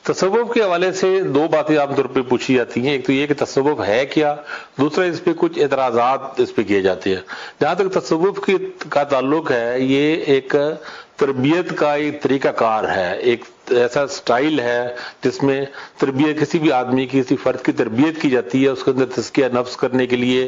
تصوف کے حوالے سے دو باتیں عام طور پہ پوچھی جاتی ہیں. ایک تو یہ کہ تصوف ہے کیا، دوسرا اس پہ کچھ اعتراضات اس پہ کیے جاتے ہیں. جہاں تک تصوف کا تعلق ہے، یہ ایک تربیت کا ایک طریقہ کار ہے، ایک ایسا سٹائل ہے جس میں تربیت کسی بھی آدمی کی، کسی فرد کی تربیت کی جاتی ہے، اس کے اندر تزکیہ نفس کرنے کے لیے،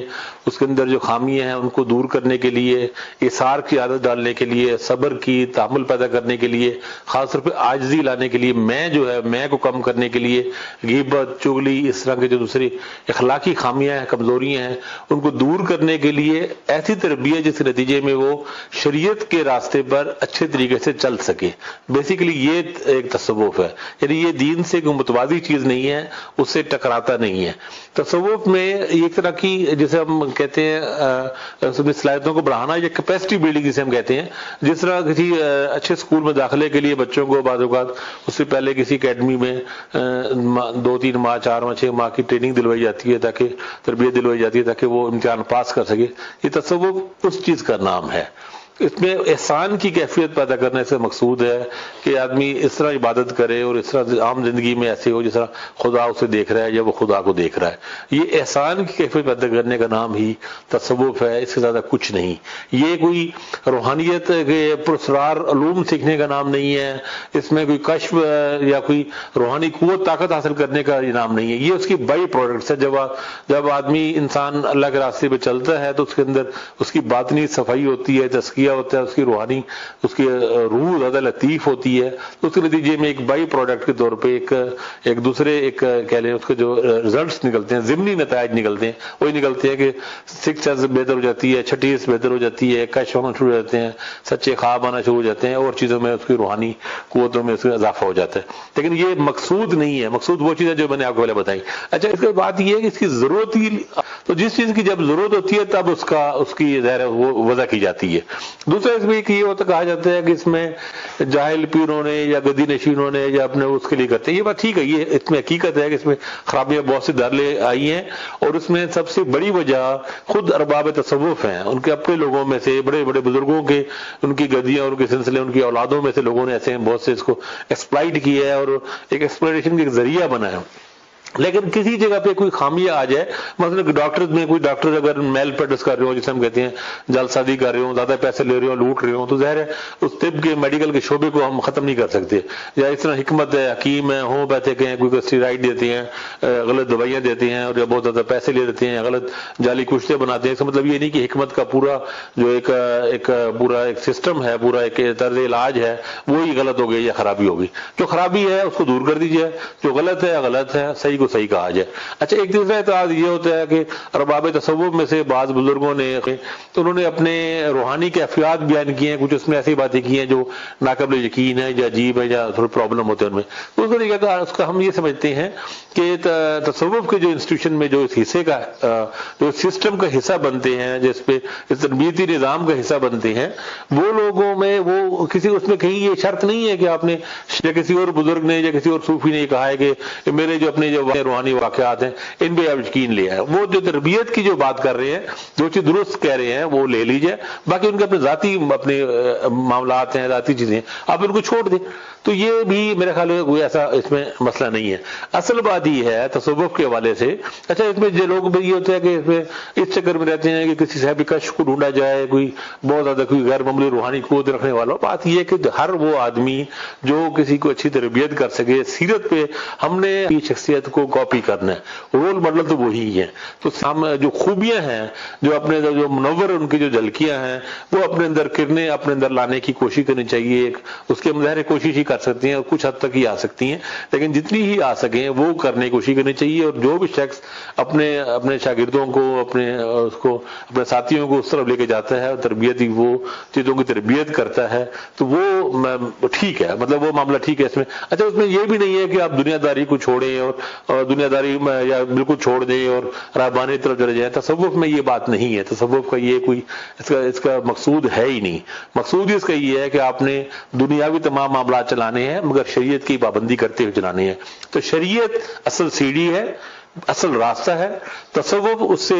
اس کے اندر جو خامیاں ہیں ان کو دور کرنے کے لیے، ایثار کی عادت ڈالنے کے لیے، صبر کی، تحمل پیدا کرنے کے لیے، خاص طور پہ عاجزی لانے کے لیے، میں کو کم کرنے کے لیے، غیبت، چغلی، اس طرح کے جو دوسری اخلاقی خامیاں ہیں، کمزوریاں ہیں، ان کو دور کرنے کے لیے ایسی تربیت جس کے نتیجے میں وہ شریعت کے راستے پر اچھے طریقے سے چل سکے. بیسیکلی یہ ایک تصوف ہے، یعنی یہ دین سے کوئی متوازی چیز نہیں ہے، اس سے ٹکراتا نہیں ہے. تصوف میں ایک طرح کی جسے ہم کہتے ہیں صلاحیتوں کو بڑھانا یا کیپیسٹی بلڈنگ جسے ہم کہتے ہیں، جس طرح کسی اچھے اسکول میں داخلے کے لیے بچوں کو بعض اوقات اس سے پہلے کسی اکیڈمی میں 2-3 ماہ 4 ماہ 6 ماہ کی ٹریننگ دلوائی جاتی ہے، تاکہ تربیت دلوائی جاتی ہے تاکہ وہ امتحان پاس کر سکے. یہ تصوف اس چیز کا نام ہے. اس میں احسان کی کیفیت پیدا کرنے سے مقصود ہے کہ آدمی اس طرح عبادت کرے اور اس طرح عام زندگی میں ایسے ہو جس طرح خدا اسے دیکھ رہا ہے یا وہ خدا کو دیکھ رہا ہے. یہ احسان کی کیفیت پیدا کرنے کا نام ہی تصوف ہے، اس سے زیادہ کچھ نہیں. یہ کوئی روحانیت کے پراسرار علوم سیکھنے کا نام نہیں ہے، اس میں کوئی کشف یا کوئی روحانی قوت طاقت حاصل کرنے کا یہ نام نہیں ہے. یہ اس کی بائی پروڈکٹس ہے. جب آدمی انسان اللہ کے راستے پہ چلتا ہے تو اس کے اندر اس کی باطنی صفائی ہوتی ہے، تزکیہ ہوتا ہے، اس کی روحانی، اس کی روح زیادہ لطیف ہوتی ہے. تو اس کے نتیجے میں ایک بائی پروڈکٹ کے طور پہ ایک دوسرے کہہ لیں اس کے جو ریزلٹس نکلتے ہیں، ضمنی نتائج نکلتے ہیں، وہی نکلتے ہیں کہ سکس سینس بہتر ہو جاتی ہے، چھٹی حس بہتر ہو جاتی ہے، کشف ہونا شروع ہو جاتے ہیں، سچے خواب آنا شروع ہو جاتے ہیں، اور چیزوں میں اس کی روحانی قوتوں میں اس کا اضافہ ہو جاتا ہے. لیکن یہ مقصود نہیں ہے. مقصود وہ چیز ہے جو میں نے آپ کو پہلے بتائی. اچھا، اس کے بعد یہ ہے کہ اس کی ضرورت ہی، تو جس چیز کی جب ضرورت ہوتی ہے تب اس کی ظاہر وہ وضع کی جاتی ہے. دوسرا اس میں یہ ہوتا کہا جاتا ہے کہ اس میں جاہل پیروں نے یا گدی نشینوں نے یا اپنے اس کے لیے کرتے ہیں. یہ بات ٹھیک ہے، یہ اس میں حقیقت ہے کہ اس میں خرابیاں بہت سی دارلے آئی ہیں، اور اس میں سب سے بڑی وجہ خود ارباب تصوف ہیں. ان کے اپنے لوگوں میں سے، بڑے بڑے بزرگوں کے، ان کی گدیاں، ان کے سلسلے، ان کی اولادوں میں سے لوگوں نے ایسے بہت سے اس کو ایکسپلائٹ کیا ہے اور ایک ایکسپلوریشن کا ایک ذریعہ بنا ہے. لیکن کسی جگہ پہ کوئی خامیاں آ جائے، مثلا ڈاکٹر میں کوئی ڈاکٹر اگر میل پریکٹس کر رہے ہوں، جسے ہم کہتے ہیں جلسازی کر رہے ہوں، زیادہ پیسے لے رہے ہوں، لوٹ رہے ہوں، تو ظاہر ہے اس طب کے میڈیکل کے شعبے کو ہم ختم نہیں کر سکتے. یا اس طرح حکمت ہے، حکیم ہے، ہومیوپیتھک ہیں، کوئی اسٹیرائڈ دیتے ہیں، غلط دوائیاں دیتے ہیں، اور یا بہت زیادہ پیسے لے لیتے ہیں، غلط جعلی کشتے بناتے ہیں. اس کا مطلب یہ نہیں کہ حکمت کا پورا جو ایک پورا ایک سسٹم ہے، پورا ایک طرز علاج ہے، وہی غلط ہو گئی یا خرابی ہوگی. جو خرابی ہے اس کو دور کر دیجیے، جو غلط ہے غلط ہے، صحیح کو صحیح کہا جائے. اچھا، ایک دوسرا اعتراض یہ ہوتا ہے کہ ارباب تصوف میں سے بعض بزرگوں نے تو انہوں نے اپنے روحانی کیفیات بیان کیے ہیں، کچھ اس میں ایسی باتیں کی ہیں جو ناقابل یقین ہے یا عجیب ہے یا تھوڑے پرابلم ہوتے ہیں ان میں. تو اس طریقے کا اس کا ہم یہ سمجھتے ہیں کہ تصوف کے جو انسٹیٹیوشن میں جو اس حصے کا جو سسٹم کا حصہ بنتے ہیں، جس پہ اس تربیتی نظام کا حصہ بنتے ہیں، وہ لوگوں میں وہ کسی اس میں کہیں یہ شرط نہیں ہے کہ آپ نے یا کسی اور بزرگ نے یا کسی اور صوفی نے یہ کہا ہے کہ میرے جو اپنے جو روحانی واقعات ہیں ان پہ آپ یقین لیا ہے. وہ جو تربیت کی جو بات کر رہے ہیں، جو چیز درست کہہ رہے ہیں وہ لے لیجئے، باقی ان کے اپنے ذاتی اپنے معاملات ہیں، ذاتی چیزیں ہیں، آپ ان کو چھوڑ دیں. تو یہ بھی میرے خیال میں کوئی ایسا اس میں مسئلہ نہیں ہے. اصل بات یہ ہے تصوف کے حوالے سے. اچھا، اس میں جو لوگ بھی یہ ہوتا ہے کہ اس میں اس چکر میں رہتے ہیں کہ کسی صاحب کشف کو ڈھونڈا جائے، کوئی بہت زیادہ کوئی غیر معمولی روحانی قوت رکھنے والا. بات یہ ہے کہ ہر وہ آدمی جو کسی کو اچھی تربیت کر سکے، سیرت پہ ہم نے شخصیت کو کاپی کرنا ہے، رول ماڈل تو وہی ہے. تو جو خوبیاں ہیں، جو اپنے جو منور ان کی جو جھلکیاں ہیں، وہ اپنے اندر کرنے، اپنے اندر لانے کی کوشش کرنی چاہیے. اس کے مظاہرے کوشش ہی کر سکتے ہیں اور کچھ حد تک ہی آ سکتی ہیں، لیکن جتنی ہی آ سکیں وہ کرنے کی کوشش کرنی چاہیے. اور جو بھی شخص اپنے شاگردوں کو، اپنے ساتھیوں کو اس طرف لے کے جاتا ہے، تربیتی وہ چیزوں کی تربیت کرتا ہے، تو وہ ٹھیک ہے، مطلب وہ معاملہ ٹھیک ہے اس میں. اچھا، اس میں یہ بھی نہیں ہے کہ آپ دنیا داری کو چھوڑیں اور دنیا داری یا بالکل چھوڑ دیں اور رہبانی طرف چلے جائیں. تصوف میں یہ بات نہیں ہے. تصوف کا یہ کوئی اس کا مقصود ہے ہی نہیں. مقصود اس کا یہ ہے کہ آپ نے دنیاوی تمام معاملات چلانے ہیں، مگر شریعت کی پابندی کرتے ہوئے چلانے ہیں. تو شریعت اصل سیڑھی ہے، اصل راستہ ہے. تصوف اس سے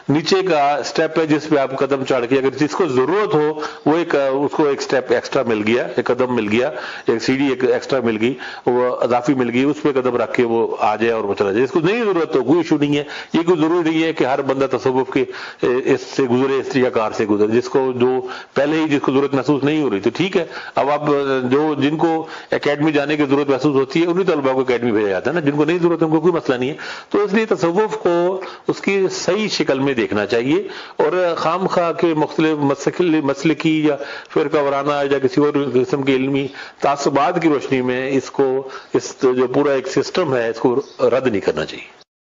نیچے کا سٹیپ ہے جس پہ آپ قدم چڑھ کے اگر جس کو ضرورت ہو وہ اس کو ایک سٹیپ ایکسٹرا مل گیا, ایک قدم مل گیا, ایک سیڑھی ایک ایکسٹرا مل گئی, وہ اضافی مل گئی, اس پہ قدم رکھ کے وہ آ جائے اور وہ چلا جائے. جس کو نہیں ضرورت ہو کوئی ایشو نہیں ہے. یہ کوئی ضروری نہیں ہے کہ ہر بندہ تصوف کے اس سے گزرے, اس طریقہ کار سے گزرے. جس کو جو پہلے ہی جس کو ضرورت محسوس نہیں ہو رہی تو ٹھیک ہے. اب آپ جن کو اکیڈمی جانے کی ضرورت محسوس ہوتی ہے انہیں طلباء کو اکیڈمی بھیجا جاتا ہے نا. جن کو نہیں ضرورت ہے ان کو کوئی مسئلہ نہیں ہے. تو اس لیے تصوف کو اس کی صحیح شکل میں دیکھنا چاہیے اور خام خواہ کے مختلف مسلکی یا فرقہ وارانہ یا کسی اور قسم کے علمی تعصبات کی روشنی میں اس جو پورا ایک سسٹم ہے اس کو رد نہیں کرنا چاہیے.